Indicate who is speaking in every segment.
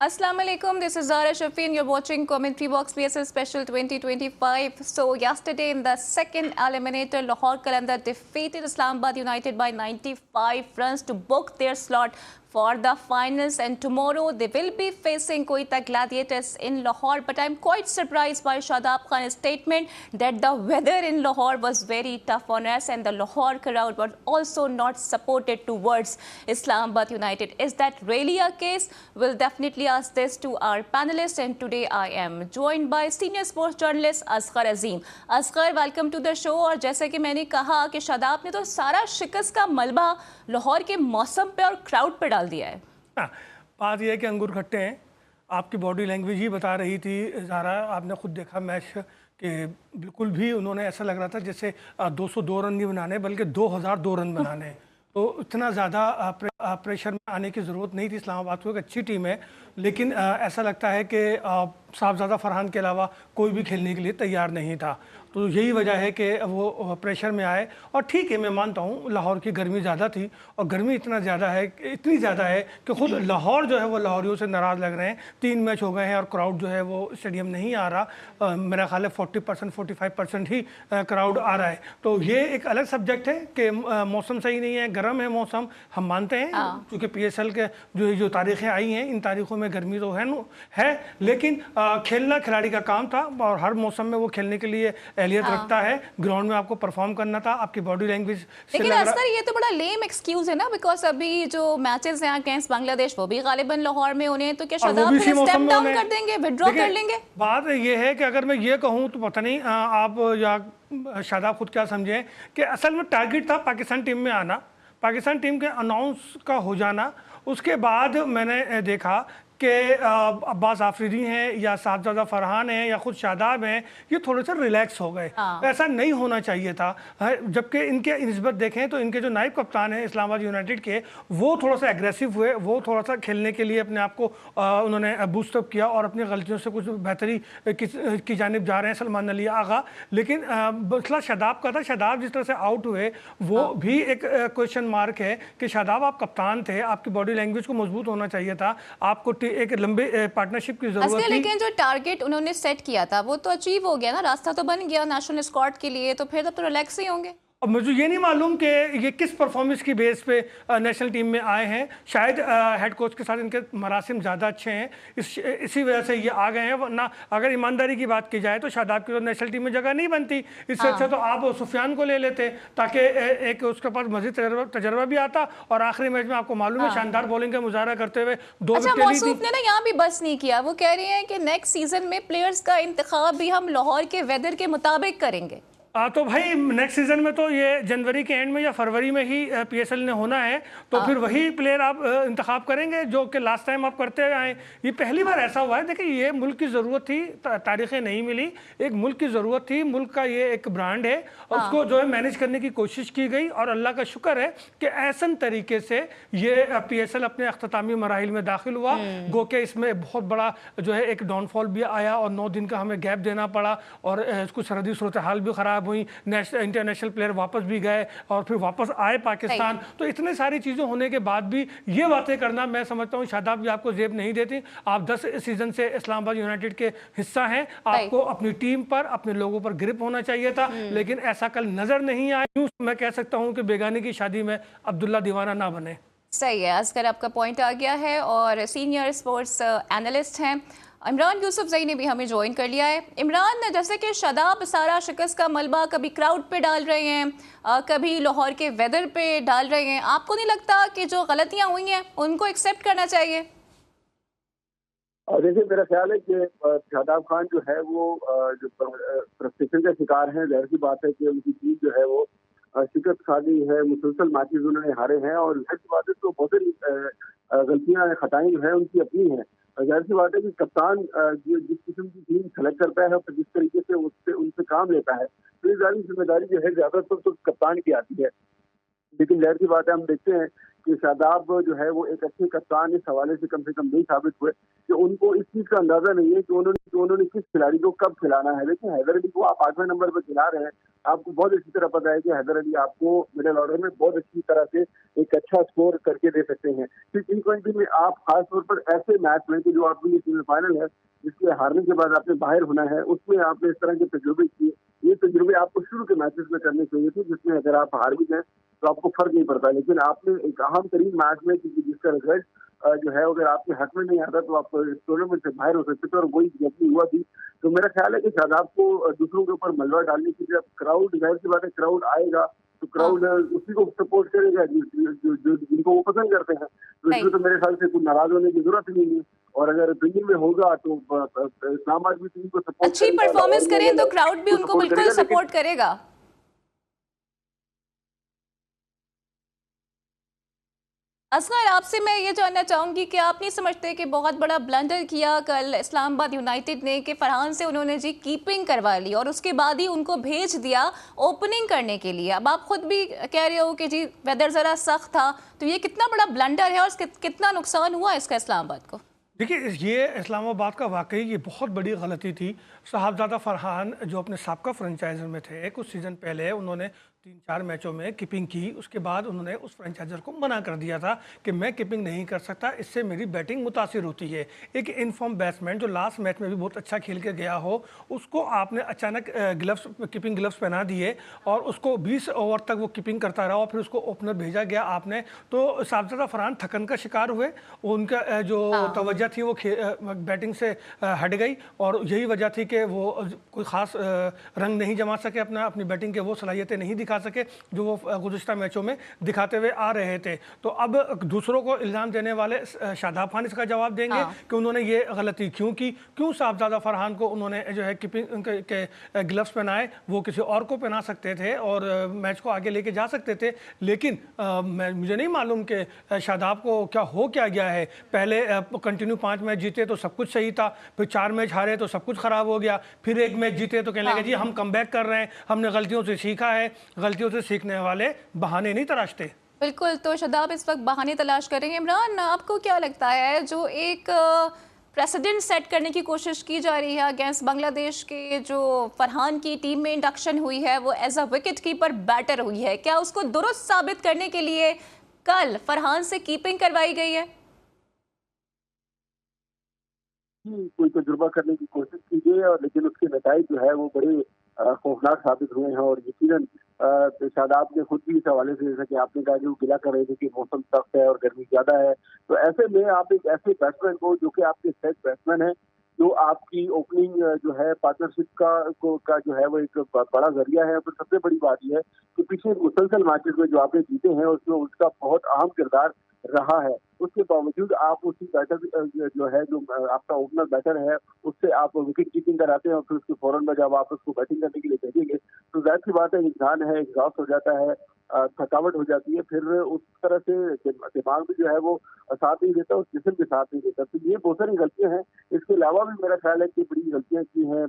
Speaker 1: Assalamu alaikum, this is Zara Shafi and you're watching Commentary Box PSL Special 2025. So yesterday in the second eliminator, Lahore Qalandar defeated Islamabad United by 95 runs to book their slot for the finals, and tomorrow they will be facing Quetta Gladiators in Lahore. But I'm quite surprised by Shadab Khan's statement that the weather in Lahore was very tough on us and the Lahore crowd was also not supported towards Islamabad United. Is that really a case? We'll definitely ask this to our panelists, and today I am joined by senior sports journalist Asghar Azim. Asghar, welcome to the show. और जैसे कि मैंने कहा कि शादाब ने तो सारा शिकस्त का मलबा लाहौर के मौसम पे और क्राउड पे डाल दिया है।
Speaker 2: बात यह है कि अंगूर खट्टे हैं। आपकी बॉडी लैंग्वेज ही बता रही थी ज़ारा, आपने खुद देखा मैच कि बिल्कुल भी उन्होंने ऐसा लग रहा था जैसे 202 रन नहीं बनाने बल्कि 2002 रन बनाने। तो इतना ज़्यादा प्रेशर में आने की ज़रूरत नहीं थी। इस्लामाबाद को एक अच्छी टीम है, लेकिन ऐसा लगता है कि साहबजादा फरहान के अलावा कोई भी खेलने के लिए तैयार नहीं था। तो यही वजह है कि वो प्रेशर में आए। और ठीक है, मैं मानता हूँ लाहौर की गर्मी ज़्यादा थी, और गर्मी इतनी ज़्यादा है कि खुद लाहौर जो है वो लाहौरियों से नाराज़ लग रहे हैं। 3 मैच हो गए हैं और क्राउड जो है वो स्टेडियम नहीं आ रहा। मेरा ख्याल है 40% 45% ही क्राउड आ रहा है। तो ये एक अलग सब्जेक्ट है कि मौसम सही नहीं है, गर्म है मौसम, हम मानते हैं, क्योंकि PSL के जो तारीखें आई हैं इन तारीखों में गर्मी तो है, लेकिन खेलना खिलाड़ी का काम था और हर मौसम में वो खेलने के लिए एहलियत रखता है। ग्राउंड में आपको परफॉर्म करना था, आपकी बॉडी लैंग्वेज से
Speaker 1: लेकिन असर ये तो बड़ा लेम एक्सक्यूज है ना, बिकॉज अभी जो मैचेस हैं अगेंस्ट बांग्लादेश वो भी गालिबन लाहौर में होने, तो क्या शादाब फिर स्टेप डाउन कर देंगे, विथड्रॉ कर लेंगे?
Speaker 2: बात ये है कि अगर मैं ये कहूँ तो पता नहीं आप या शादाब खुद क्या समझें कि असल में टारगेट था पाकिस्तान टीम में आना, पाकिस्तान टीम के अनाउंस का हो जाना। उसके बाद मैंने देखा कि अब्बास आफरीदी हैं या साहबजादा फरहान हैं या खुद शादाब हैं, ये थोड़े से रिलैक्स हो गए। ऐसा नहीं होना चाहिए था। जबकि इनके निस्बत देखें तो इनके जो नायब कप्तान हैं इस्लामाबाद यूनाइटेड के, वो थोड़ा सा एग्रेसिव हुए, वो थोड़ा सा खेलने के लिए अपने आप को उन्होंने बूस्टअप किया और अपनी गलतियों से कुछ बेहतरी की जानिब जा रहे हैं सलमान अली आगा। लेकिन मसला शादाब का था, शादाब जिस तरह से आउट हुए वो भी एक क्वेश्चन मार्क है कि शादाब आप कप्तान थे, आपकी बॉडी लैंग्वेज को मजबूत होना चाहिए था, आपको एक लंबे पार्टनरशिप की जरूरत थी।
Speaker 1: लेकिन जो टारगेट उन्होंने सेट किया था वो तो अचीव हो गया ना, रास्ता तो बन गया नेशनल स्क्वाड के लिए, तो फिर तो रिलैक्स ही होंगे।
Speaker 2: अब मुझे ये नहीं मालूम कि ये किस परफॉर्मेंस की बेस पे नेशनल टीम में आए हैं। शायद हेड कोच के साथ इनके मरासिम ज़्यादा अच्छे हैं, इसी वजह से ये आ गए हैं। वरना अगर ईमानदारी की बात की जाए तो शादाब की तो नेशनल टीम में जगह नहीं बनती। इससे अच्छा तो आप सुफियान को ले लेते, ताकि एक उसके पास मजीद तजर्बा भी आता। और आखिरी मैच में आपको मालूम है शानदार बॉलिंग का मुजाहरा करते हुए 2 विकेट ली थी।
Speaker 1: ने ना यहाँ भी बस नहीं किया, वो कह रही हैं कि नेक्स्ट सीजन में प्लेयर्स का इंतखाब भी हम लाहौर के वेदर के मुताबिक करेंगे।
Speaker 2: तो भाई नेक्स्ट सीजन में तो ये जनवरी के एंड में या फरवरी में ही PSL ने होना है, तो फिर वही प्लेयर आप इंतखाब करेंगे जो कि लास्ट टाइम आप करते आए। ये पहली बार ऐसा हुआ है। देखिए, ये मुल्क की ज़रूरत थी, तारीखें नहीं मिली, एक मुल्क की ज़रूरत थी, मुल्क का ये एक ब्रांड है, उसको जो है मैनेज करने की कोशिश की गई। और अल्लाह का शुक्र है कि ऐसन तरीके से ये PSL अपने अख्तामी मराहिल में दाखिल हुआ। गो के इसमें बहुत बड़ा जो है एक डाउनफॉल भी आया और 9 दिन का हमें गैप देना पड़ा, और कुछ सरहदी सूरत हाल भी ख़राब हुई, इंटरनेशनल प्लेयर वापस भी गए और फिर वापस आए पाकिस्तान। तो इतने सारी चीज़ें होने के बाद भी ये बातें करना, मैं समझता हूँ शादाब भी आपको जेब नहीं देती। आप 10 सीजन से इस्लामाबाद यूनाइटेड के हिस्सा हैं, आपको अपनी टीम पर, अपने लोगों पर ग्रिप होना चाहिए था, लेकिन ऐसा कल नजर नहीं आया। मैं कह सकता हूँ कि बेगाने की शादी में अब्दुल्ला दीवाना ना बने।
Speaker 1: सही है असगर, आपका पॉइंट आ गया है। और सीनियर स्पोर्ट्स एनालिस्ट हैं इमरान यूसुफजई ने भी हमें ज्वाइन कर लिया है। इमरान, जैसे कि शादाब सारा शिकस्त का मलबा कभी क्राउड पे डाल रहे हैं, कभी लाहौर के वेदर पे डाल रहे हैं, आपको नहीं लगता कि जो गलतियां हुई हैं उनको एक्सेप्ट करना चाहिए?
Speaker 3: देखिए, मेरा ख्याल है कि शादाब खान जो है वो जो फ्रस्ट्रेशन का शिकार है। जाहिर सी बात है कि उनकी टीम जो है वो शिकस्त खा गई है, मुसलसल मैचेस उन्होंने हारे हैं, और जाहिर सी बात है तो बहुत सारी गलतियां खताएं जो है उनकी अपनी हैं। जाहिर सी बात है कि कप्तान जिस किस्म की टीम सेलेक्ट करता है और जिस तरीके से उससे उनसे काम लेता है, तो ये सारी जिम्मेदारी जो है ज्यादातर तो कप्तान की आती है। लेकिन जाहिर सी बात है, हम देखते हैं कि शादाब जो है वो एक अच्छे कप्तान इस हवाले से कम नहीं साबित हुए कि उनको इस चीज का अंदाजा नहीं है कि उन्होंने किस खिलाड़ी को कब खिलाना है। लेकिन हैदर अली को आप 8वें नंबर पर खिला रहे हैं, आपको बहुत अच्छी तरह पता है कि हैदर अली आपको मिडिल ऑर्डर में बहुत अच्छी तरह से एक अच्छा स्कोर करके दे सकते हैं। फिर T20 में आप खासतौर पर ऐसे मैच में कि जो आपके लिए सेमीफाइनल है, जिसके हारने के बाद आपने बाहर होना है, उसमें आपने इस तरह के तजुर्बे किए। ये तजुर्बे आपको शुरू के मैचेस में करने चाहिए थे, जिसमें अगर आप हार भी जाए तो आपको फर्क नहीं पड़ता। लेकिन आपने एक अहम तरीन मैच में, क्योंकि जिसका रिजल्ट जो है अगर आपके हक में नहीं आता तो आप टूर्नामेंट से बाहर हो सकते थे, और वही यकीन हुआ भी। तो मेरा ख्याल है कि शादाब को दूसरों के ऊपर मलबा डालने की जब क्राउड, जाहिर सी बात है क्राउड आएगा तो क्राउड उसी को सपोर्ट करेगा जिनको वो पसंद करते हैं। तो इसमें तो मेरे ख्याल से कुछ नाराज होने की जरूरत ही नहीं है। और अगर दिल्ली में होगा तो इस्लाम आबाद भी टीम को सपोर्ट
Speaker 1: अच्छी परफॉर्मेंस करें तो क्राउड भी उनको बिल्कुल सपोर्ट करेगा। असगर, आपसे मैं ये जानना चाहूंगी कि आप नहीं समझते कि बहुत बड़ा ब्लंडर किया कल इस्लामाबाद यूनाइटेड ने कि फरहान से उन्होंने जी कीपिंग करवा ली और उसके बाद ही उनको भेज दिया ओपनिंग करने के लिए। अब आप खुद भी कह रहे हो कि जी वेदर ज़रा सख्त था, तो ये कितना बड़ा ब्लंडर है और कितना नुकसान हुआ इसका इस्लामाबाद को?
Speaker 2: देखिए, ये इस्लामाबाद का वाकई ये बहुत बड़ी गलती थी। साहबजादा फरहान जो अपने साबका फ्रेंचाइजर में थे, कुछ सीज़न पहले उन्होंने 3-4 मैचों में कीपिंग की। उसके बाद उन्होंने उस फ्रेंचाइजर को मना कर दिया था कि मैं कीपिंग नहीं कर सकता, इससे मेरी बैटिंग मुतासिर होती है। एक इनफॉर्म बैट्समैन जो लास्ट मैच में भी बहुत अच्छा खेल के गया हो, उसको आपने अचानक कीपिंग ग्लव्स पहना दिए और उसको 20 ओवर तक वो कीपिंग करता रहा और फिर उसको ओपनर भेजा गया आपने। तो साहबजादा फरहान थकन का शिकार हुए, उनका जो तवज्जो थी वो बैटिंग से हट गई और यही वजह थी कि वो कोई ख़ास रंग नहीं जमा सके, अपनी बैटिंग के वो सलाहियतें नहीं दिखा सके जो वो गुज़िश्ता मैचों में दिखाते हुए आ रहे थे। तो अब दूसरों को इल्ज़ाम देने वाले शादाब खान इसका जवाब देंगे कि उन्होंने ये गलती क्यों की, क्यों साहबजादा फरहान को उन्होंने जो है कीपिंग के ग्लव्स पहनाए। वो किसी और को पहना सकते थे और मैच को आगे लेके जा सकते थे। लेकिन मुझे नहीं मालूम कि शादाब को क्या गया है। पहले कंटिन्यू 5 मैच जीते तो सब कुछ सही था, फिर 4 मैच हारे तो सब कुछ ख़राब हो गया, फिर 1 मैच जीते तो कहने लगे जी हम कमबैक कर रहे हैं, हमने गलतियों से सीखा है। गलतियों से सीखने वाले बहाने नहीं तराशते।
Speaker 1: बिल्कुल, तो शादाब इस वक्त बहाने तलाश करेंगे। इमरान, आपको क्या लगता है जो एक प्रेसिडेंट सेट करने की कोशिश की जा रही है अगेंस्ट बांग्लादेश के, जो फरहान की टीम में इंडक्शन हुई है वो as a wicket keeper batter हुई है, क्या उसको दुरुस्त साबित करने के लिए कल फरहान से कीपिंग करवाई गई है?
Speaker 3: कोई तजुर्बा करने की कोशिश की गई है, लेकिन उसके नतीजे जो है वो बड़े खौफनाक साबित हुए हैं। और यकीनन शादाब ने खुद भी इस हवाले से, जैसा कि आपने कहा कि वो गिला कर रहे थे कि मौसम सख्त है और गर्मी ज्यादा है, तो ऐसे में आप एक ऐसे बैट्समैन को जो कि आपके सेट बैट्समैन है, जो आपकी ओपनिंग जो है पार्टनरशिप का जो है वो एक बड़ा जरिया है। और सबसे बड़ी बात यह है कि पिछले मुसलसल मैचेस में जो आपने जीते हैं उसमें उसका बहुत अहम किरदार रहा है। उसके बावजूद आप उसी बैटर जो है, जो आपका ओपनर बैटर है, उससे आप विकेट कीपिंग कराते हैं और फिर उसके फौरन में जब आप उसको बैटिंग करने के लिए भेजेंगे तो जाहिर सी बात है इंसान है, एग्जॉस्ट हो जाता है, थकावट हो जाती है, फिर उस तरह से दिमाग भी जो है वो साथ नहीं देता, उस जिस्म के साथ नहीं देता। तो ये बहुत सारी गलतियां हैं। इसके अलावा भी मेरा ख्याल है कि बड़ी गलतियां की हैं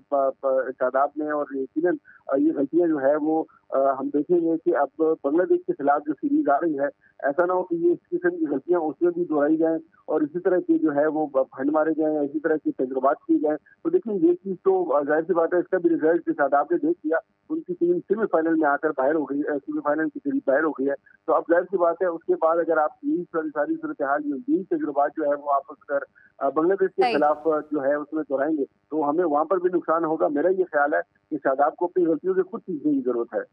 Speaker 3: शादाब ने, और यकीनन ये गलतियां जो है वो हम देखेंगे कि अब बांग्लादेश के खिलाफ जो सीरीज आ रही है, ऐसा ना हो कि ये इस किस्म की गलतियां उसमें भी दोहराई जाएं और इसी तरह की जो है वो फंड मारे जाएं या इसी तरह की तजुर्बात की जाए। तो देखिए ये चीज तो जाहिर सी बात है, इसका भी रिजल्ट शादाब ने देख लिया। उनकी टीम सेमीफाइनल में आकर बाहर हो गई, सेमीफाइनल की सीरीज बाहर हो गई है। तो अब जाहिर सी बात है उसके बाद अगर आप यही सारी सूरत हाल, यही तजुर्बात जो है वो आप अगर बांग्लादेश के खिलाफ जो है उसमें दोहराएंगे तो हमें वहां पर भी नुकसान होगा। मेरा ये ख्याल है कि शादाब को अपनी गलतियों से खुद सीखने की जरूरत है।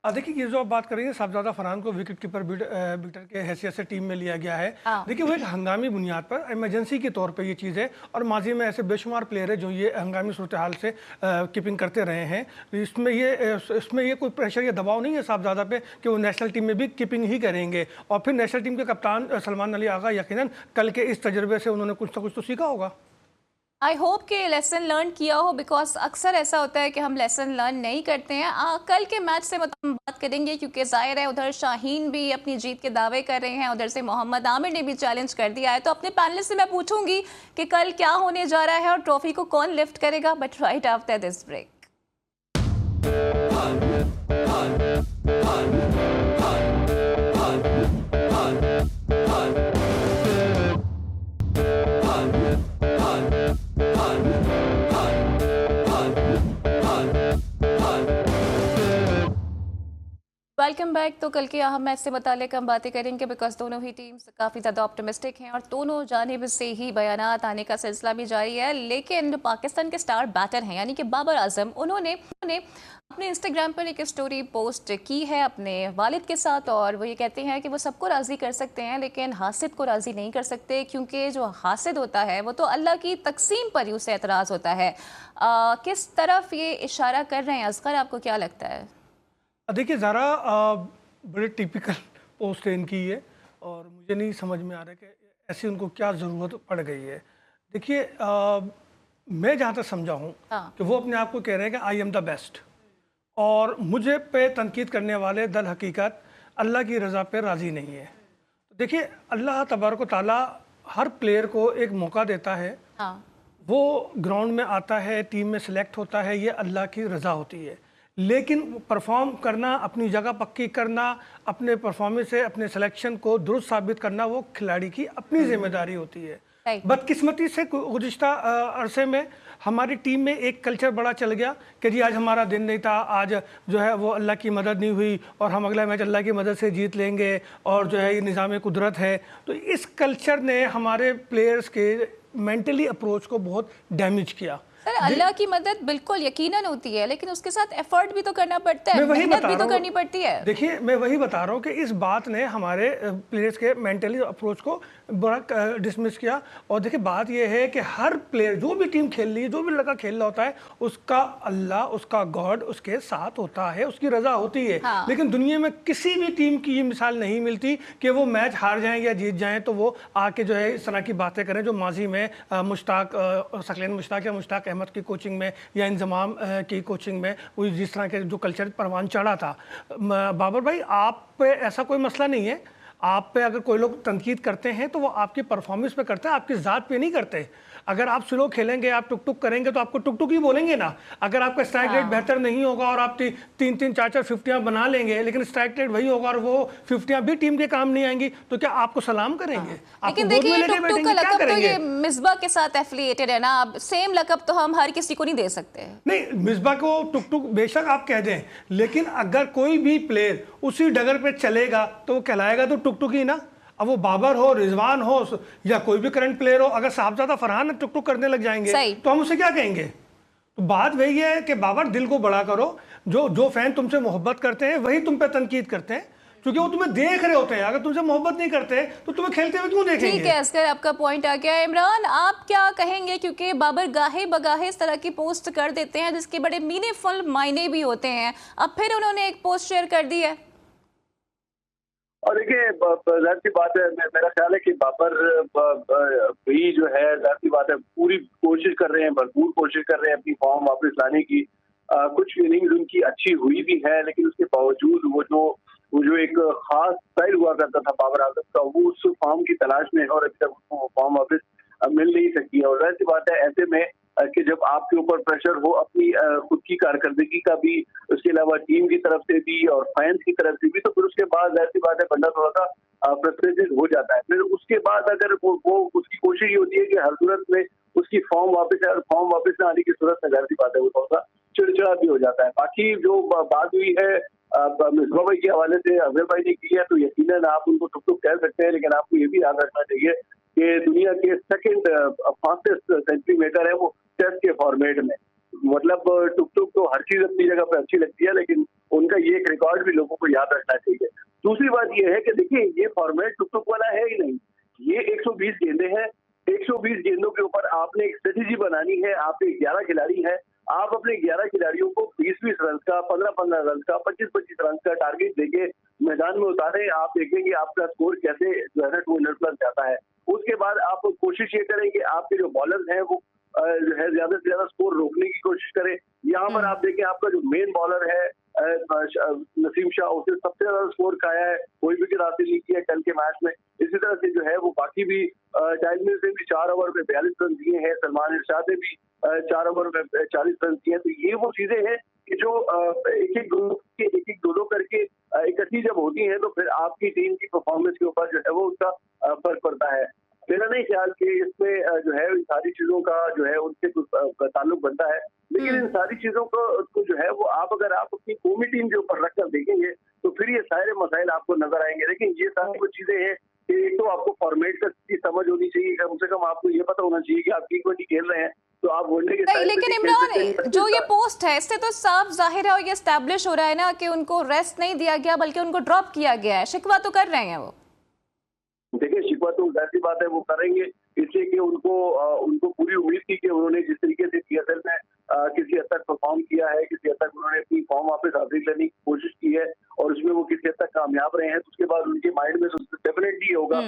Speaker 2: देखिए, ये जो आप बात करेंगे साहबजादा फरहान को विकेट कीपर बिल्डर के हैसियत से टीम में लिया गया है। देखिए, वो एक हंगामी बुनियाद पर इमरजेंसी के तौर पे ये चीज़ है और माजी में ऐसे बेशुमार प्लेयर है जो ये हंगामी सूरत हाल से कीपिंग करते रहे हैं। इसमें ये कोई प्रेशर या दबाव नहीं है साहबजादा पे कि वो नेशनल टीम में भी कीपिंग ही करेंगे। और फिर नेशनल टीम के कप्तान सलमान अली आगा यकीनन कल के इस तजर्बे से उन्होंने कुछ ना कुछ तो सीखा होगा।
Speaker 1: आई होप कि लेसन लर्न किया हो, बिकॉज अक्सर ऐसा होता है कि हम लेसन लर्न नहीं करते हैं। कल के मैच से हम बात करेंगे क्योंकि जाहिर है उधर शाहीन भी अपनी जीत के दावे कर रहे हैं, उधर से मोहम्मद आमिर ने भी चैलेंज कर दिया है। तो अपने पैनलिस्ट से मैं पूछूंगी कि कल क्या होने जा रहा है और ट्रॉफी को कौन लिफ्ट करेगा, but right after this break. Welcome back. तो कल के अहम मैच से मुतालिक हम बातें करेंगे बिकॉज दोनों ही टीम्स काफ़ी ज़्यादा ऑप्टिमिस्टिक हैं और दोनों जानिब से ही बयानात आने का सिलसिला भी जारी है। लेकिन जो पाकिस्तान के स्टार बैटर हैं यानी कि बाबर आजम, उन्होंने अपने इंस्टाग्राम पर एक स्टोरी पोस्ट की है अपने वालिद के साथ और वो ये कहते हैं कि वो सबको राज़ी कर सकते हैं लेकिन हासिद को राज़ी नहीं कर सकते क्योंकि जो हासिद होता है वो तो अल्लाह की तकसीम पर ही उसे एतराज़ होता है। किस तरफ ये इशारा कर रहे हैं असगर, आपको क्या लगता है?
Speaker 2: देखिए ज़रा बड़े टिपिकल पोस्ट है इनकी ये, और मुझे नहीं समझ में आ रहा कि ऐसी उनको क्या ज़रूरत पड़ गई है। देखिए मैं जहाँ तक समझा हूँ कि वो अपने आप को कह रहे हैं कि आई एम द बेस्ट, और मुझे पे तनकीद करने वाले दल हकीकत अल्लाह की रज़ा पे राज़ी नहीं है। देखिए अल्लाह तबारक ताला हर प्लेयर को एक मौका देता है, वो ग्राउंड में आता है, टीम में सेलेक्ट होता है, ये अल्लाह की रज़ा होती है। लेकिन परफॉर्म करना, अपनी जगह पक्की करना, अपने परफॉर्मेंस से अपने सिलेक्शन को दुरुस्त साबित करना वो खिलाड़ी की अपनी जिम्मेदारी होती है। बदकिस्मती से गुज़िश्ता अरसे में हमारी टीम में एक कल्चर बड़ा चल गया कि जी आज हमारा दिन नहीं था, आज जो है वो अल्लाह की मदद नहीं हुई और हम अगला मैच अल्लाह की मदद से जीत लेंगे और जो है ये निज़ाम कुदरत है। तो इस कल्चर ने हमारे प्लेयर्स के मेंटली अप्रोच को बहुत डैमेज किया।
Speaker 1: सर अल्लाह की मदद बिल्कुल यकीनन होती है लेकिन उसके साथ एफर्ट भी तो करना पड़ता है, मेहनत भी तो करनी पड़ती है।
Speaker 2: देखिए मैं वही बता रहा हूँ कि इस बात ने हमारे प्लेयर्स के मेंटली अप्रोच को बड़ा डिसमिस किया। और देखिए बात यह है कि हर प्लेयर जो भी टीम खेल रही है, जो भी लड़का खेल रहा होता है, उसका अल्लाह, उसका गॉड उसके साथ होता है, उसकी रजा होती है। लेकिन दुनिया में किसी भी टीम की ये मिसाल नहीं मिलती कि वो मैच हार जाएं या जीत जाएं तो वो आके जो है इस तरह की बातें करें जो माजी में सकलैन मुश्ताक या मुश्ताक अहमद की कोचिंग में या इंजमाम की कोचिंग में वो जिस तरह के जो कल्चर परवान चढ़ा था। बाबर भाई आप पे ऐसा कोई मसला नहीं है, आप पे अगर कोई लोग तनकीद करते हैं तो वो आपकी परफॉर्मेंस पे करते हैं, आपकी ज़ात पे नहीं करते। अगर आप स्लो खेलेंगे, आप टुक टुक करेंगे तो आपको टुक टुक ही बोलेंगे ना। अगर आपका स्ट्राइक रेट बेहतर नहीं होगा और आप तीन तीन चार चार 50 बना लेंगे लेकिन स्ट्राइक रेट वही होगा और वो 50 भी टीम के काम नहीं आएंगी तो क्या आपको सलाम करेंगे?
Speaker 1: लेकिन देखिए टुक टुक का लकब तो ये मिसबा के साथ एफिलिएटेड है ना, अब सेम लकब तो हम हर किसी को नहीं दे सकते।
Speaker 2: नहीं, मिसबा को टुक टुक बेशक आप कह दें, लेकिन अगर कोई भी प्लेयर उसी डगर पे चलेगा तो वो कहलाएगा तो टुक टुक ही ना। अब वो बाबर हो, रिजवान हो या कोई भी करंट प्लेयर हो, अगर साहबजादा फरहान टुक टुक करने लग जाएंगे तो हम उसे क्या कहेंगे? तो बात वही है कि बाबर दिल को बड़ा करो, जो फैन तुमसे मोहब्बत करते हैं वही तुम पे तनकीद करते हैं क्योंकि वो तुम्हें देख रहे होते हैं। अगर तुमसे मोहब्बत नहीं करते तो तुम्हें खेलते हुए क्यों देखेंगे?
Speaker 1: ठीक है असगर, आपका पॉइंट आ गया। इमरान आप क्या कहेंगे? क्योंकि बाबर गाहे बगाहे इस तरह की पोस्ट कर देते हैं जिसके बड़े मीनिंगफुल मायने भी होते हैं, अब फिर उन्होंने एक पोस्ट शेयर कर दी है।
Speaker 3: और देखिए जाहिर सी बात है, मेरा ख्याल है कि बाबर भी जो है जाहिर सी बात है पूरी कोशिश कर रहे हैं, भरपूर कोशिश कर रहे हैं अपनी फॉर्म वापस लाने की। कुछ इनिंग्स उनकी अच्छी हुई भी है लेकिन उसके बावजूद वो जो एक खास स्टाइल हुआ करता था बाबर आजम का, वो उस फॉर्म की तलाश में और अभी तक उसको फॉर्म वापस मिल नहीं सकी है। और जाहिर सी बात है ऐसे में कि जब आपके ऊपर प्रेशर हो अपनी खुद की कारकर्दगी का भी, उसके अलावा टीम की तरफ से भी और फैंस की तरफ से भी, तो फिर उसके बाद जाहिर सी बात है बंदा थोड़ा सा फ्रस्ट्रेटेड हो जाता है। फिर उसके बाद अगर वो उसकी कोशिश ये होती है कि हर सूरत में उसकी फॉर्म वापस आए, और फॉर्म वापस न आने की सूरत में जाहिर सी बात है वो थोड़ा सा चिड़चिड़ा भी हो जाता है। बाकी जो बात हुई है मिसबा भाई के हवाले से अजहर भाई ने की है तो यकीनन आप उनको टुक टुक कह सकते हैं, लेकिन आपको ये भी याद रखना चाहिए कि दुनिया के सेकंड फास्टेस्ट सेंचुरी मेकर है वो टेस्ट के फॉर्मेट में। मतलब टुक टुक तो हर चीज अपनी जगह पर अच्छी लगती है लेकिन उनका ये एक रिकॉर्ड भी लोगों को याद रखना चाहिए। दूसरी बात ये है कि देखिए ये फॉर्मेट टुक टुक वाला है ही नहीं, ये 120 गेंदे हैं। 120 गेंदों के ऊपर आपने एक स्ट्रेटेजी बनानी है। आपके 11 खिलाड़ी हैं, आप अपने 11 खिलाड़ियों को 20-20 रन का, 15-15 रन का, 25-25 रन का टारगेट देके मैदान में उतारे। आप देखेंगे आपका स्कोर कैसे जो है ना 200+ जाता है। उसके बाद आप कोशिश ये करें कि आपके जो बॉलर्स हैं वो जो है ज्यादा से ज्यादा स्कोर रोकने की कोशिश करें। यहाँ पर आप देखें आपका जो मेन बॉलर है नसीम शाह, उसने सबसे ज्यादा स्कोर खाया है, कोई विकेट हासिल नहीं किया कल के मैच में। इसी तरह से जो है वो बाकी भी टाइमिंग से भी 4 ओवर में 42 रन दिए हैं, सलमान इरशाद ने भी 4 ओवर में 40 रन दिए हैं। तो ये वो चीजें हैं कि जो एक एक दो करके इकट्ठी जब होती हैं तो फिर आपकी टीम की परफॉर्मेंस के ऊपर जो है वो उसका फर्क पड़ता है। मेरा नहीं ख्याल कि इसमें जो है इन सारी चीजों का जो है उनसे कुछ ताल्लुक बनता है। लेकिन इन सारी चीजों को जो है वो अगर आप अपनी कौमी टीम के ऊपर रखकर देखेंगे तो फिर ये सारे मसाइल आपको नजर आएंगे। लेकिन ये सारी कुछ चीजें हैं कि एक तो आपको फॉर्मेट की समझ होनी चाहिए, कम से कम आपको ये पता होना चाहिए कि आप T20 खेल रहे हैं तो आप वनडे के
Speaker 1: नहीं, लेकिन इमरान जो ये पोस्ट है इससे तो साफ जाहिर है और ये एस्टैब्लिश हो रहा है ना कि उनको रेस्ट नहीं दिया गया बल्कि उनको ड्रॉप किया गया है। शिकवा तो कर रहे हैं वो।
Speaker 3: देखिए, शिकवा तो ऐसी बात है वो करेंगे, इसलिए कि उनको पूरी उम्मीद थी कि उन्होंने जिस तरीके से PSL में किसी हद तक परफॉर्म किया है, किसी हद तक उन्होंने अपनी फॉर्म वापस हासिल करने की कोशिश की है और उसमें वो किसी हद तक कामयाब रहे हैं, तो उसके बाद उनके माइंड में तो डेफिनेटली होगा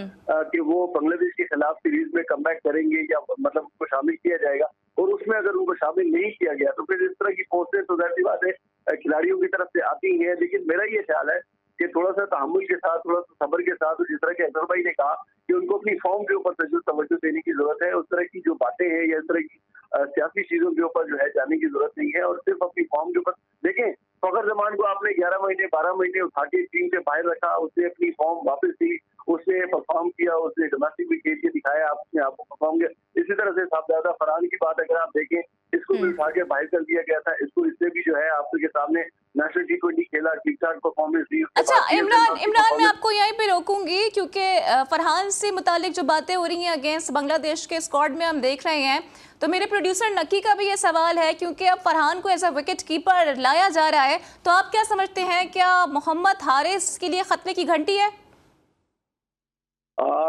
Speaker 3: कि वो बांग्लादेश के खिलाफ सीरीज में कमबैक करेंगे या मतलब उनको शामिल किया जाएगा। और उसमें अगर उनको शामिल नहीं किया गया तो फिर इस तरह की पोस्टें तो जाहिर सी बात है खिलाड़ियों की तरफ से आती ही है। लेकिन मेरा ये ख्याल है कि थोड़ा सा तहम्मुल के साथ, थोड़ा सा सब्र के साथ, जिस तरह के अजहर भाई ने कहा कि उनको अपनी फॉर्म के ऊपर तवज्जो देने की जरूरत है, उस तरह की जो बातें हैं या इस तरह की सियासी चीजों के ऊपर जो है जाने की जरूरत नहीं है और सिर्फ अपनी फॉर्म के ऊपर देखें। फखर जमान को आपने 11 महीने 12 महीने उठा के टीम से बाहर रखा, उसने अपनी फॉर्म वापस दी, उसने परफॉर्म किया, उसने डोमेस्टिक भी खेल के दिखाया, आपने आपको परफॉर्म किया। इसी तरह से साहबजादा फरहान की बात अगर आप देखें, इसको भी उठा के बाहर कर दिया गया था, इसको इससे भी जो है आपके सामने नेशनल T20 खेला, ठीक ठाक परफॉर्मेंस दी।
Speaker 1: अच्छा इमरान मैं आपको यहीं पे रोकूंगी क्योंकि फरहान से मुतालिक जो बातें हो रही हैं अगेंस्ट बांग्लादेश के स्क्वाड में हम देख रहे हैं, तो मेरे प्रोड्यूसर नकी का भी ये सवाल है क्योंकि अब फरहान को एज अ विकेट कीपर लाया जा रहा है, तो आप क्या समझते हैं, क्या मोहम्मद हारिस के लिए खतरे की घंटी है?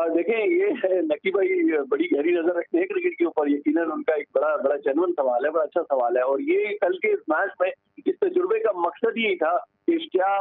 Speaker 3: देखें, ये नकी भाई बड़ी गहरी नजर रखते हैं क्रिकेट के ऊपर। यकीनन उनका एक बड़ा जेन्युइन सवाल है, बड़ा अच्छा सवाल है। और ये कल के इस मैच में इस तजुर्बे का मकसद यही था कि क्या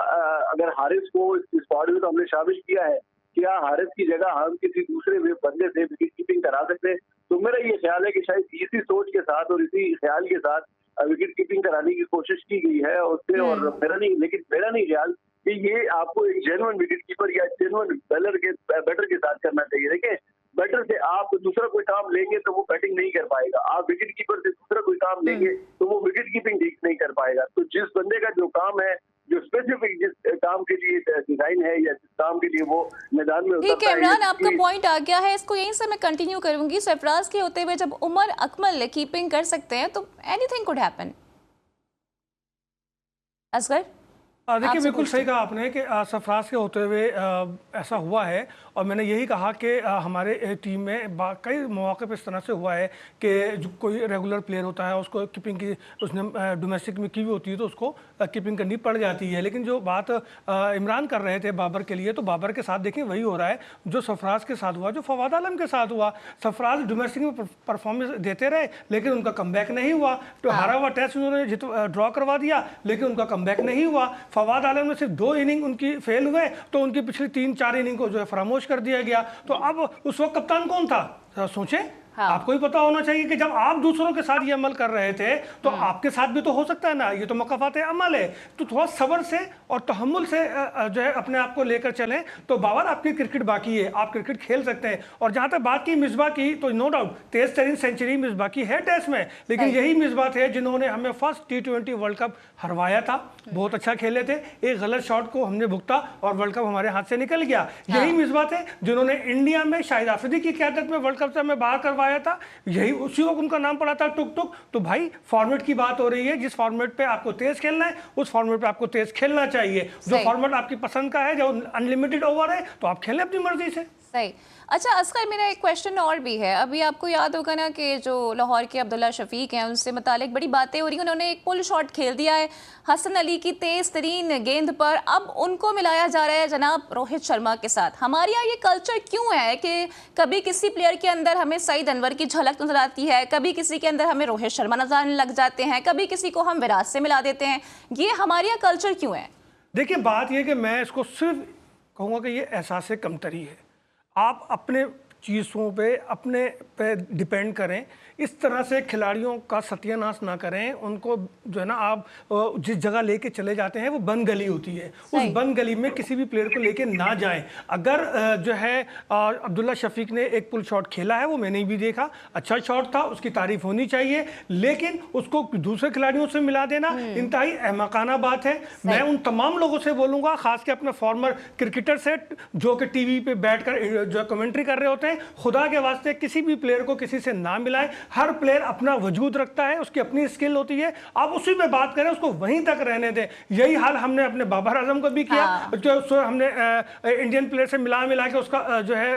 Speaker 3: अगर हारिस को इस स्क्वाड में तो हमने शामिल किया है, क्या हारिस की जगह हम किसी दूसरे बंदे से विकेट कीपिंग करा सकते हैं? तो मेरा ये ख्याल है कि शायद इसी सोच के साथ और इसी ख्याल के साथ विकेट कीपिंग कराने की कोशिश की गई है उससे। और मेरा नहीं ख्याल कि ये आपको एक जेन्युइन विकेट कीपर या जेन्युइन बैटर के साथ करना चाहिए। देखिए, बैटर से आप दूसरा कोई काम लेंगे तो वो बैटिंग नहीं कर पाएगा, आप विकेट कीपर से दूसरा कोई काम लेंगे तो वो विकेट कीपिंग ठीक नहीं कर पाएगा। तो जिस बंदे का जो काम है, जो स्पेसिफिक जिस काम के लिए डिजाइन है या जिस काम के लिए वो मैदान में
Speaker 1: ठीक है इमरान, आपका पॉइंट आ गया है, इसको यहीं से मैं कंटिन्यू करूंगी। सरफराज के होते हुए जब उमर अकमल कीपिंग कर सकते हैं तो एनीथिंग कुड हैपन। असगर
Speaker 2: देखिए, बिल्कुल सही कहा आपने कि सरफराज के होते हुए ऐसा हुआ है और मैंने यही कहा कि हमारे टीम में कई मौके पर इस तरह से हुआ है कि जो कोई रेगुलर प्लेयर होता है उसको कीपिंग की उसने डोमेस्टिक में की हुई होती है तो उसको कीपिंग करनी पड़ जाती है। लेकिन जो बात इमरान कर रहे थे बाबर के लिए, तो बाबर के साथ देखिए वही हो रहा है जो सरफराज के साथ हुआ, जो फवाद आलम के साथ हुआ। सरफराज डोमेस्टिक में परफॉर्मेंस देते रहे लेकिन उनका कमबैक नहीं हुआ, तो हारा हुआ टेस्ट उन्होंने ड्रॉ करवा दिया लेकिन उनका कमबैक नहीं हुआ। फवाद आलम में सिर्फ 2 इनिंग उनकी फेल हुए तो उनकी पिछली 3-4 इनिंग को जो है फरामोश कर दिया गया। तो अब उस वक्त कप्तान कौन था, सोचें। हाँ। आपको ही पता होना चाहिए कि जब आप दूसरों के साथ ये अमल कर रहे थे तो आपके साथ भी तो हो सकता है ना, ये तो मकाफात अमल है। तो थोड़ा सब्र से और तहम्मुल से जो है अपने आप को लेकर चलें तो बाबर आपकी क्रिकेट बाकी है, आप क्रिकेट खेल सकते हैं। और जहाँ तक बात की मिसबा की, तो नो डाउट 23 सेंचुरी मिसबा की है टेस्ट में, लेकिन यही मिसबा थे जिन्होंने हमें फर्स्ट T20 वर्ल्ड कप हरवाया था। बहुत अच्छा खेले थे, एक गलत शॉट को हमने भुगता और वर्ल्ड कप हमारे हाथ से निकल गया। यही मिसबा थे जिन्होंने इंडिया में शाहिद आफरीदी की क़यादत में वर्ल्ड कप से हमें बाहर करवाया था, यही उसी वक्त उनका नाम पड़ा था टुक टुक। तो भाई फॉर्मेट की बात हो रही है, जिस फॉर्मेट पे आपको तेज खेलना है उस फॉर्मेट पे आपको तेज खेलना चाहिए। जो फॉर्मेट आपकी पसंद का है, जो अनलिमिटेड ओवर है, तो आप खेलें अपनी मर्जी से।
Speaker 1: सही। अच्छा असगर, मेरा एक क्वेश्चन और भी है। अभी आपको याद होगा ना कि जो लाहौर के अब्दुल्ला शफीक हैं उनसे मुतालिक बड़ी बातें हो रही हैं। उन्होंने एक पुल शॉट खेल दिया है हसन अली की तेज तरीन गेंद पर, अब उनको मिलाया जा रहा है जनाब रोहित शर्मा के साथ। हमारे यहाँ ये कल्चर क्यों है कि कभी किसी प्लेयर के अंदर हमें सईद अनवर की झलक नजर आती है, कभी किसी के अंदर हमें रोहित शर्मा नजर आने लग जाते हैं, कभी किसी को हम विराट से मिला देते हैं, ये हमारे यहाँ कल्चर क्यों है?
Speaker 2: देखिए, बात यह कि मैं इसको सिर्फ कहूँगा कि ये एहसास कमतरी है। आप अपने चीज़ों पे अपने पे डिपेंड करें, इस तरह से खिलाड़ियों का सत्यानाश ना करें। उनको जो है ना, आप जिस जगह लेके चले जाते हैं वो बंद गली होती है, उस बंद गली में किसी भी प्लेयर को लेके ना जाएं। अगर जो है अब्दुल्ला शफीक ने एक पुल शॉट खेला है, वो मैंने भी देखा, अच्छा शॉट था, उसकी तारीफ होनी चाहिए, लेकिन उसको दूसरे खिलाड़ियों से मिला देना इंतहाई अहमकाना बात है। मैं उन तमाम लोगों से बोलूँगा, खास के अपने फॉर्मर क्रिकेटर से जो कि टीवी पे बैठ कर जो कमेंट्री कर रहे होते हैं, हैं, खुदा के वास्ते किसी भी प्लेयर को किसी से ना मिलाएं। हर प्लेयर अपना वजूद रखता है, उसकी अपनी स्किल होती है, आप उसी पे बात करें, उसको वहीं तक रहने दें। यही हाल हमने अपने बाबर आजम को भी किया, जो उसको हमने इंडियन प्लेयर से मिला मिला के उसका जो है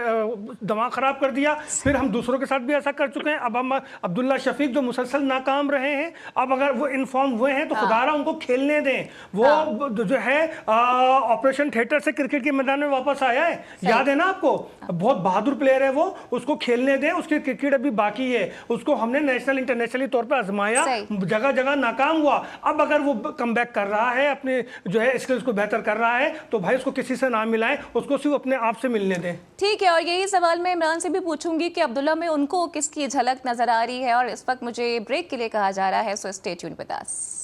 Speaker 2: दिमाग खराब कर दिया। फिर हम दूसरों के साथ भी ऐसा कर चुके हैं। अब हम अब्दुल्ला शफीक जो मुसलसल नाकाम रहे हैं, अब अगर वो इन्फॉर्म हुए हैं तो खुदारा उनको खेलने दें। वो जो है ऑपरेशन थिएटर से क्रिकेट के मैदान में वापस आया है, याद है ना आपको? बहुत बहादुर प्लेयर है वो, उसको खेलने दें, उसकी क्रिकेट अभी बाकी है। उसको हमने नेशनल इंटरनेशनली तौर पे आजमाया, जगह जगह नाकाम हुआ। अब अगर वो कमबैक कर रहा है, अपने जो है स्किल्स को बेहतर कर रहा है, तो भाई उसको किसी से ना मिलाएं, उसको सिर्फ अपने आप से मिलने दें।
Speaker 1: ठीक है, और यही सवाल मैं इमरान से भी पूछूंगी कि अब्दुल्ला में उनको किसकी झलक नजर आ रही है। और इस वक्त मुझे ब्रेक के लिए कहा जा रहा है, so stay tune with us.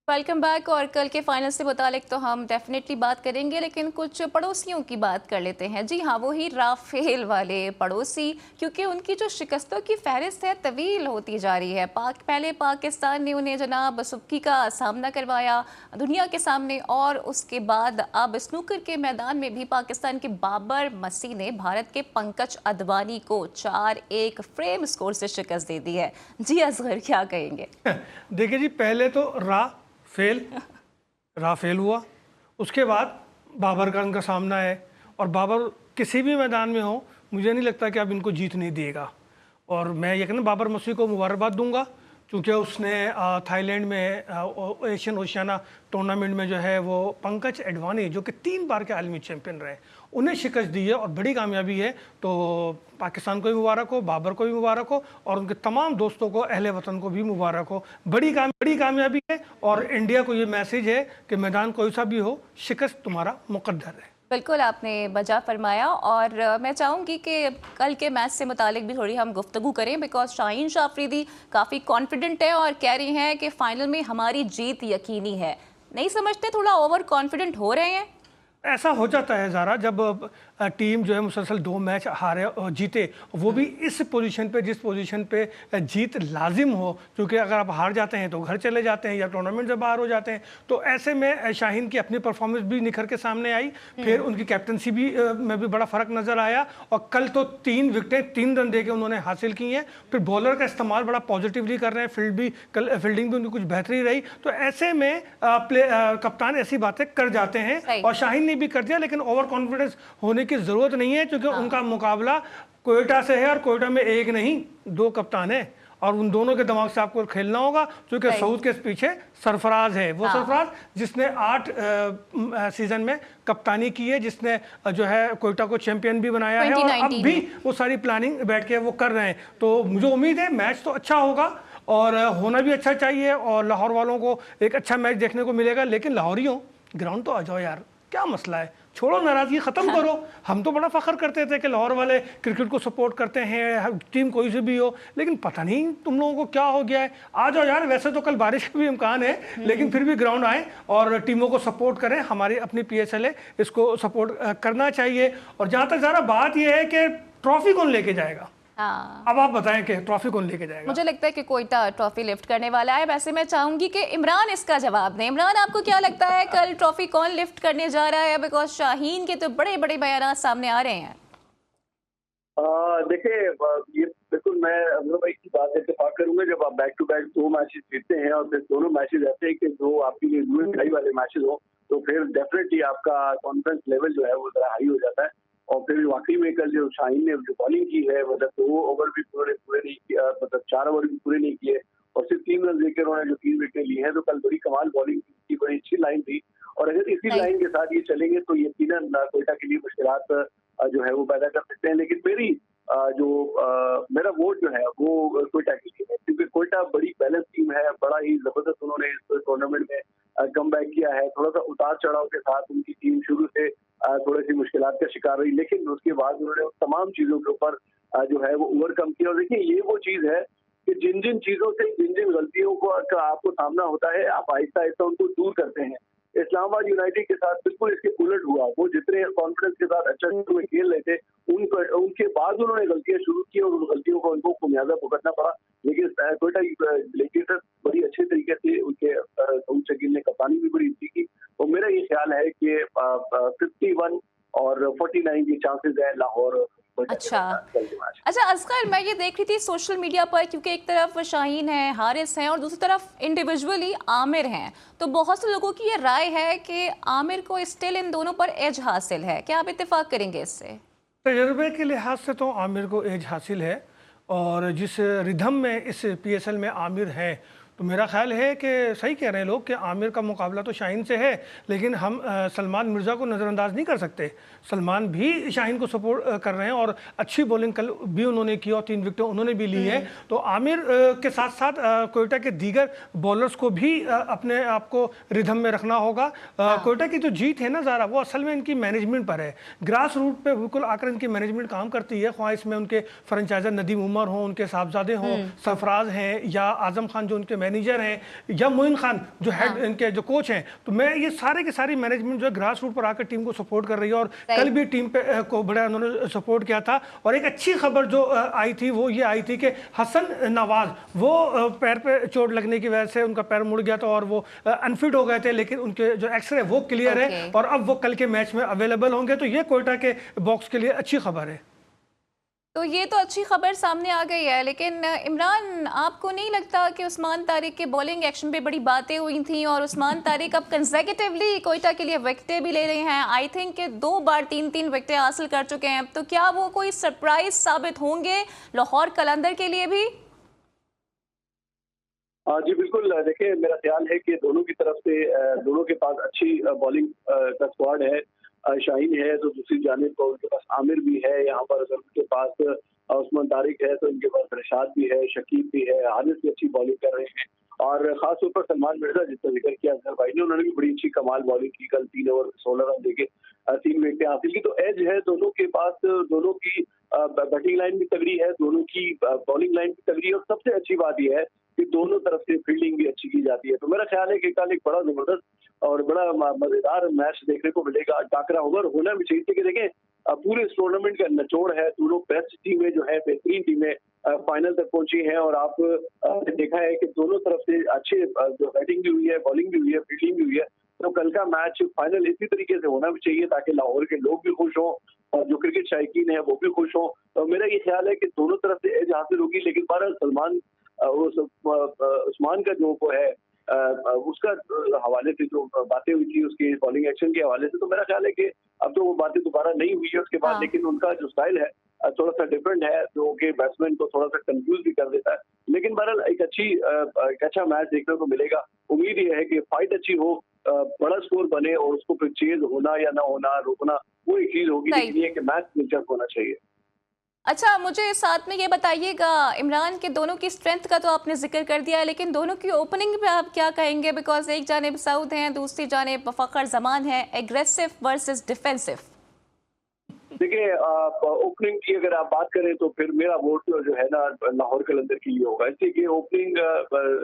Speaker 1: Welcome back. और कल के फाइनल से मुतालिक तो हम डेफिनेटली बात करेंगे, लेकिन कुछ पड़ोसियों की बात कर लेते हैं। जी हाँ, वही राफेल वाले पड़ोसी, क्योंकि उनकी जो शिकस्तों की फहरिस्त है तवील होती जा रही है। पहले पाकिस्तान ने उन्हें जनाब सुबकी का सामना करवाया दुनिया के सामने, और उसके बाद अब स्नूकर के मैदान में भी पाकिस्तान के बाबर मसी ने भारत के पंकज अदवानी को 4-1 फ्रेम स्कोर से शिकस्त दे दी है। जी असगर, क्या कहेंगे?
Speaker 2: देखिए जी, पहले तो राफेल हुआ, उसके बाद बाबर का उनका सामना है, और बाबर किसी भी मैदान में हो, मुझे नहीं लगता कि अब इनको जीत नहीं देगा। और मैं यकीनन बाबर मसी को मुबारकबाद दूंगा, क्योंकि उसने थाईलैंड में एशियन ओशियाना टूर्नामेंट में जो है वो पंकज अडवाणी, जो कि 3 बार के आलमी चैंपियन रहे, उन्हें शिकस्त दी है और बड़ी कामयाबी है। तो पाकिस्तान को भी मुबारक हो, बाबर को भी मुबारक हो, और उनके तमाम दोस्तों को, अहले वतन को भी मुबारक हो। बड़ी कामयाबी है, और इंडिया को ये मैसेज है कि मैदान कोई सा भी हो, शिकस्त तुम्हारा मुकद्दर है।
Speaker 1: बिल्कुल, आपने बजा फरमाया। और मैं चाहूँगी कि कल के मैच से मुतालिक भी थोड़ी हम गुफ्तगू करें, बिकॉज शाहीन शाह अफरीदी काफ़ी कॉन्फिडेंट है और कह रही हैं कि फाइनल में हमारी जीत यकीनी है। नहीं समझते थोड़ा ओवर कॉन्फिडेंट हो रहे हैं?
Speaker 2: ऐसा हो जाता है ज़रा, जब टीम जो है मुसलसल 2 मैच हारे और जीते, वो भी इस पोजीशन पे, जिस पोजीशन पे जीत लाजिम हो, क्योंकि अगर आप हार जाते हैं तो घर चले जाते हैं या टूर्नामेंट से बाहर हो जाते हैं। तो ऐसे में शाहीन की अपनी परफॉर्मेंस भी निखर के सामने आई, फिर उनकी कैप्टनसी भी में भी बड़ा फ़र्क नज़र आया, और कल तो 3 विकेटें 3 रन दे के उन्होंने हासिल की हैं। फिर बॉलर का इस्तेमाल बड़ा पॉजिटिवली कर रहे हैं, फील्डिंग भी उनकी कुछ बेहतरी रही। तो ऐसे में कप्तान ऐसी बातें कर जाते हैं, और शाहीन ने भी कर दिया, लेकिन ओवर कॉन्फिडेंस होने की जरूरत नहीं है, क्योंकि उनका मुकाबला कोयटा से है, और कोयटा में 1 नहीं 2 कप्तान है, और उन दोनों के दिमाग से आपको खेलना होगा, क्योंकि सऊद के पीछे सरफराज है। वो सरफराज जिसने 8 सीजन में कप्तानी की है, जिसने जो है कोयटा को चैंपियन भी बनाया है, और अब भी वो सारी प्लानिंग बैठ के वो कर रहे हैं। तो मुझे उम्मीद है मैच तो अच्छा होगा, और होना भी अच्छा चाहिए, और लाहौर वालों को एक अच्छा मैच देखने को मिलेगा। लेकिन लाहौरियों, ग्राउंड तो आ जाओ यार, क्या मसला है? छोड़ो, नाराजगी खत्म करो। हम तो बड़ा फख्र करते थे कि लाहौर वाले क्रिकेट को सपोर्ट करते हैं, टीम कोई से भी हो, लेकिन पता नहीं तुम लोगों को क्या हो गया है। आ जाओ यार, वैसे तो कल बारिश का भी इम्कान है, लेकिन फिर भी ग्राउंड आए और टीमों को सपोर्ट करें। हमारी अपनी PSL है, इसको सपोर्ट करना चाहिए। और जहाँ तक ज़रा बात यह है कि ट्रॉफी कौन लेके जाएगा, अब आप बताएं कि ट्रॉफी कौन लेके जाएगा?
Speaker 1: मुझे लगता है कि कोयटा ट्रॉफी लिफ्ट करने वाला है। वैसे मैं चाहूंगी कि इमरान इसका जवाब दें। इमरान, आपको क्या लगता है कल ट्रॉफी कौन लिफ्ट करने जा रहा है? बिकॉज शाहीन के तो बड़े बड़े बयान सामने आ रहे हैं।
Speaker 3: देखिए, ये बिल्कुल मैं अमर भाई की बात इत्तेफाक करूंगा। जब आप बैक टू बैक 2 मैचेस जीतते हैं, और फिर दोनों मैचेस ऐसे हैं कि जो आपके लिए लड़ाई वाले मैचेस हो, तो फिर डेफिनेटली आपका कॉन्फिडेंस लेवल जो है वो जरा हाई हो जाता है। और फिर वाकई में कल जो शाहीन ने जो बॉलिंग की है, मतलब 2 ओवर भी पूरे नहीं किया, मतलब 4 ओवर भी पूरे नहीं किए, और सिर्फ 3 रन देकर उन्होंने जो 3 विकेट ली है, तो कल बड़ी कमाल बॉलिंग की, बड़ी अच्छी लाइन थी। और अगर इसी लाइन के साथ ये चलेंगे तो यकीनन कोयटा के लिए मुश्किलात जो है वो पैदा कर सकते हैं। लेकिन मेरा वोट जो है वो कोयटा के लिए है, क्योंकि कोयटा बड़ी बैलेंस टीम है, बड़ा ही जबरदस्त उन्होंने इस टूर्नामेंट में कमबैक किया है। थोड़ा सा उतार चढ़ाव के साथ उनकी टीम शुरू से थोड़ी सी मुश्किलात का शिकार रही, लेकिन उसके बाद उन्होंने तमाम चीजों के ऊपर जो है वो ओवरकम किया। और देखिए, ये वो चीज है कि जिन जिन चीजों से, जिन जिन गलतियों को आपको सामना होता है, आप आहिस्ता आहिस्ता उनको दूर करते हैं। इस्लामाबाद यूनाइटेड के साथ बिल्कुल इसके उलट हुआ। वो जितने कॉन्फिडेंस के साथ अच्छा शुरू में खेल रहे थे, उनके बाद उन्होंने गलतियां शुरू की और उन गलतियों को उनको खामियाजा भुगतना पड़ा। लेकिन क्वेटा लेकिन बड़ी अच्छे तरीके से उनके सऊद शकील ने कप्तानी भी बड़ी अच्छी की। तो मेरा ये ख्याल है कि 51 और 49 के चांसेस है लाहौर।
Speaker 1: अच्छा अच्छा असगर, मैं ये देख रही थी सोशल मीडिया पर, क्योंकि एक तरफ शाहीन है, हारिस हैं और दूसरी तरफ इंडिविजुअली आमिर हैं, तो बहुत से लोगों की ये राय है कि आमिर को स्टिल इन दोनों पर एज हासिल है। क्या आप इत्तेफाक करेंगे इससे?
Speaker 2: तजर्बे के लिहाज से तो आमिर को एज हासिल है, और जिस रिधम में इस PSL में आमिर हैं, तो मेरा ख्याल है कि सही कह रहे हैं लोग कि आमिर का मुकाबला तो शाहीन से है, लेकिन हम सलमान मिर्ज़ा को नज़रअंदाज नहीं कर सकते। सलमान भी शाहीन को सपोर्ट कर रहे हैं और अच्छी बॉलिंग कल भी उन्होंने की और 3 विकेटें उन्होंने भी ली है। तो आमिर के साथ साथ कोयटा के दीगर बॉलर्स को भी अपने आप को रिधम में रखना होगा। कोयटा की जो जीत है ना ज़ारा, वो असल में इनकी मैनेजमेंट पर है। ग्रास रूट पर बिल्कुल आकर इनकी मैनेजमेंट काम करती है, ख्वाह इसमें उनके फ्रेंचाइजर नदीम उमर हों, उनके साहबजादे हों, सरफराज हैं, या आजम खान जो उनके मैनेजर हैं, या मोइन खान जो हेड इनके जो कोच हैं। तो मैं ये सारे के सारी मैनेजमेंट जो है ग्रास रूट पर आकर टीम को सपोर्ट कर रही है, और कल भी टीम पे को बड़ा उन्होंने सपोर्ट किया था। और एक अच्छी खबर जो आई थी वो ये आई थी कि हसन नवाज वो पैर पे चोट लगने की वजह से उनका पैर मुड़ गया था और वो अनफिट हो गए थे, लेकिन उनके जो एक्सरे वो क्लियर है और अब वो कल के मैच में अवेलेबल होंगे। तो ये कोयटा के बॉक्स के लिए अच्छी खबर है।
Speaker 1: तो ये तो अच्छी खबर सामने आ गई है, लेकिन इमरान, आपको नहीं लगता कि उस्मान तारिक के बॉलिंग एक्शन पे बड़ी बातें हुई थी, और उस्मान तारिक अब कंसेक्यूटिवली कोयटा के लिए विकेटें भी ले रहे हैं? आई थिंक कि 2 बार 3-3 विकेटें हासिल कर चुके हैं। तो क्या वो कोई सरप्राइज साबित होंगे लाहौर कलंदर के लिए भी?
Speaker 3: जी बिल्कुल, देखिए मेरा ख्याल है कि दोनों की तरफ से दोनों के पास अच्छी बॉलिंग का स्क्वाड है। शाहीन है तो दूसरी जानिब पर उनके पास आमिर भी है, यहाँ पर अगर उनके पास उस्मान तारिक है तो इनके पास रशाद भी है, शकीब भी है, हारिस भी अच्छी बॉलिंग कर रहे हैं। और खासतौर पर सलमान मिर्जा जिसका जिक्र किया अजहर भाई ने, उन्होंने भी बड़ी अच्छी कमाल बॉलिंग की। कल 3 ओवर 16 रन देके 3 विकेटें हासिल की। तो एज है दोनों के पास, दोनों की बैटिंग लाइन भी तगड़ी है, दोनों की बॉलिंग लाइन भी तगड़ी है, और सबसे अच्छी बात यह है कि दोनों तरफ से फील्डिंग भी अच्छी की जाती है। तो मेरा ख्याल है कि कल एक बड़ा जबरदस्त और बड़ा मजेदार मैच देखने को मिलेगा। टाकरा होगा और होना भी चाहिए कि देखें पूरे इस टूर्नामेंट का निचोड़ है, दोनों बेस्ट टीमें जो है, बेहतरीन टीमें फाइनल तक पहुंची हैं। और आपने देखा है कि दोनों तरफ से अच्छे जो बैटिंग भी हुई है, बॉलिंग भी हुई है, फील्डिंग भी हुई है। तो कल का मैच फाइनल इसी तरीके से होना भी चाहिए ताकि लाहौर के लोग भी खुश हों और जो क्रिकेट शायकीन है वो भी खुश हों। तो मेरा ये ख्याल है कि दोनों तरफ से एज हासिल होगी। लेकिन बहरहाल सलमान उस्मान का जो वो है उसका हवाले से जो बातें हुई थी उसके बॉलिंग एक्शन के हवाले से, तो मेरा ख्याल है कि अब तो वो बातें दोबारा नहीं हुई है उसके बाद। लेकिन उनका जो स्टाइल है थोड़ा सा डिफरेंट है, जो कि बैट्समैन को थोड़ा सा कंफ्यूज भी कर देता है। लेकिन बहरहाल एक अच्छा मैच देखने को मिलेगा। उम्मीद ये है कि फाइट अच्छी हो, बड़ा स्कोर बने और उसको फिर चेज होना या ना होना, रोकना, वो एक चीज होगी। लेकिन ये कि मैच दिलचस्प होना चाहिए।
Speaker 1: अच्छा, मुझे साथ में ये बताइएगा इमरान के दोनों की स्ट्रेंथ का तो आपने जिक्र कर दिया है, लेकिन दोनों की ओपनिंग पे आप क्या कहेंगे? बिकॉज एक जानिब सऊद हैं, दूसरी जानिब फखर जमान है। Aggressive versus defensive.
Speaker 3: देखिए ओपनिंग की अगर आप बात करें तो फिर मेरा वोट जो है ना लाहौर कलंदर के लिए होगा। इसलिए कि ओपनिंग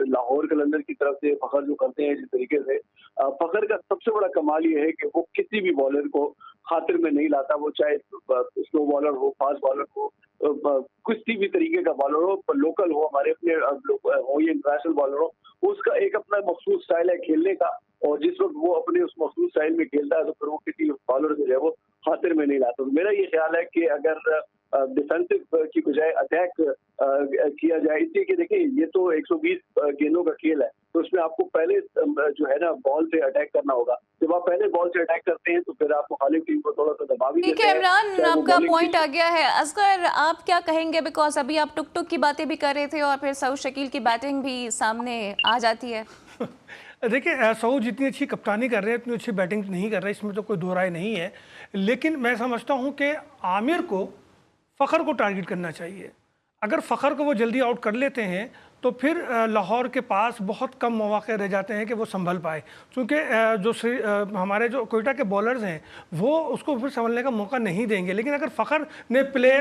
Speaker 3: लाहौर कलंदर की तरफ से फखर जो करते हैं जिस तरीके से, फखर का सबसे बड़ा कमाल ये है कि वो किसी भी बॉलर को खातिर में नहीं लाता। वो चाहे स्लो बॉलर हो, फास्ट बॉलर हो, किसी भी तरीके का बॉलर हो, लोकल हो, हमारे अपने हो या इंटरनेशनल बॉलर हो, उसका एक अपना मखसूस स्टाइल है खेलने का। और जिस वक्त वो अपने उस मखसूस स्टाइल में खेलता है तो फिर वो किसी बॉलर को जो है वो खातिर में नहीं लाता। तो मेरा ये ख्याल है कि अगर डिफेंसिव की बजाय अटैक किया जाए, इसलिए कि देखिए ये तो 120 गेंदों का खेल है, तो उसमें आपको पहले जो है ना बॉल से अटैक करना होगा। जब आप पहले बॉल से अटैक करते हैं तो फिर आप मुखालिफ टीम को थोड़ा सा दबाव भी देते हैं।
Speaker 1: ठीक है इमरान, आपका पॉइंट आ गया है। असगर, आप क्या कहेंगे? बिकॉज अभी आप टुक टुक की बातें भी कर रहे थे और फिर सऊद शकील की बैटिंग भी सामने आ जाती है।
Speaker 2: देखिए सऊद जितनी अच्छी कप्तानी कर रहे हैं उतनी अच्छी बैटिंग नहीं कर रहे, इसमें तो कोई दो राय नहीं है। लेकिन मैं समझता हूं कि आमिर को फ़खर को टारगेट करना चाहिए। अगर फ़खर को वो जल्दी आउट कर लेते हैं तो फिर लाहौर के पास बहुत कम मौके रह जाते हैं कि वो संभल पाए, क्योंकि हमारे जो कोयटा के बॉलर्स हैं वो उसको फिर संभलने का मौका नहीं देंगे। लेकिन अगर फ़खर ने प्ले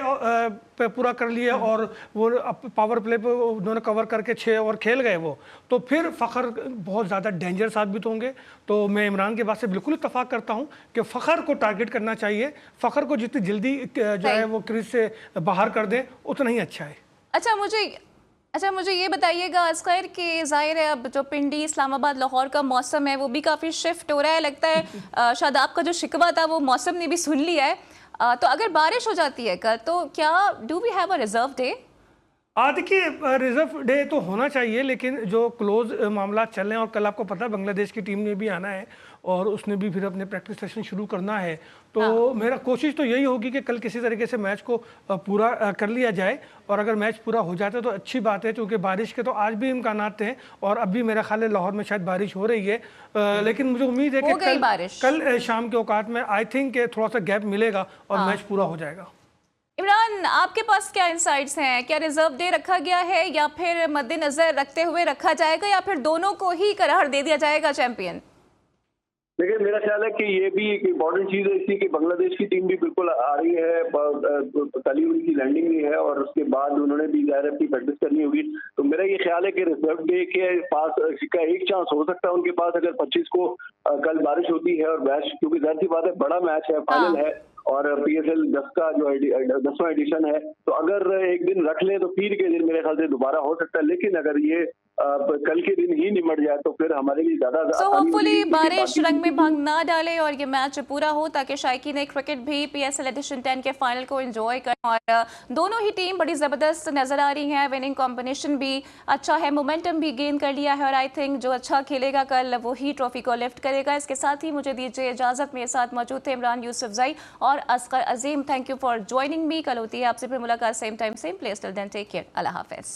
Speaker 2: पे पूरा कर लिया और वो पावर प्ले पे उन्होंने कवर करके 6 ओवर खेल गए वो, तो फिर फ़खर बहुत ज़्यादा डेंजर साबित होंगे। तो मैं इमरान के बात से बिल्कुल इत्तफाक करता हूँ कि फ़खर को टारगेट करना चाहिए। फ़खर को जितनी जल्दी जो है वो क्रीज से बाहर कर दें उतना ही अच्छा है।
Speaker 1: अच्छा मुझे ये बताइएगा असगर कि जाहिर है अब जो पिंडी इस्लामाबाद लाहौर का मौसम है वो भी काफ़ी शिफ्ट हो रहा है, लगता है शादाब का जो शिकवा था वो मौसम ने भी सुन लिया है। तो अगर बारिश हो जाती है कल तो क्या do we have a reserve day?
Speaker 2: देखिए रिजर्व डे तो होना चाहिए, लेकिन जो क्लोज मामला चल रहे हैं और कल आपको पता है बांग्लादेश की टीम ने भी आना है और उसने भी फिर अपने प्रैक्टिस सेशन शुरू करना है। तो मेरा कोशिश तो यही होगी कि कल किसी तरीके से मैच को पूरा कर लिया जाए, और अगर मैच पूरा हो जाता है तो अच्छी बात है, क्योंकि बारिश के तो आज भी इम्कानात थे और अब भी मेरा ख्याल है लाहौर में शायद बारिश हो रही है। लेकिन मुझे उम्मीद है कि कल शाम के औकात में आई थिंक थोड़ा सा गैप मिलेगा और मैच पूरा हो जाएगा।
Speaker 1: इमरान, आपके पास क्या इंसाइट्स हैं? क्या रिजर्व डे रखा गया है या फिर मद्देनजर रखते हुए रखा जाएगा या फिर दोनों को ही करार दे दिया जाएगा चैंपियन?
Speaker 3: देखिए मेरा ख्याल है कि ये भी एक इम्पोर्टेंट चीज़ है इसकी कि बांग्लादेश की टीम भी बिल्कुल आ रही है, कल ही उनकी लैंडिंग भी है और उसके बाद उन्होंने भी ज़ाहिर अपनी प्रैक्टिस करनी होगी। तो मेरा ये ख्याल है कि रिजर्व डे के पास का एक चांस हो सकता है उनके पास, अगर 25 को कल बारिश होती है और मैच, क्योंकि जाहिर सी बात है बड़ा मैच है, फाइनल है और PSL 10 का जो 10वां एडिशन है, तो अगर एक दिन रख लें तो फिर के दिन मेरे ख्याल से दोबारा हो सकता है। लेकिन अगर ये कल के दिन ही निमट जाए तो फिर हमारे लिए ज्यादा
Speaker 1: होपफुली बारिश रंग में भंग ना डाले और ये मैच पूरा हो ताकि शायकीन क्रिकेट भी PSL एडिशन 10 के फाइनल को एंजॉय करें। और दोनों ही टीम बड़ी जबरदस्त नजर आ रही हैं, विनिंग कॉम्बिनेशन भी अच्छा है, मोमेंटम भी गेन कर लिया है और आई थिंक जो अच्छा खेलेगा कल वो ही ट्रॉफी को लिफ्ट करेगा। इसके साथ ही मुझे दीजिए इजाजत। मेरे साथ मौजूद थे इमरान यूसुफजई और Asghar Azeem. Thank you for joining me. कल होती है आपसे फिर मुलाकात, same time same place. Till then take care, अल्लाह हाफिज।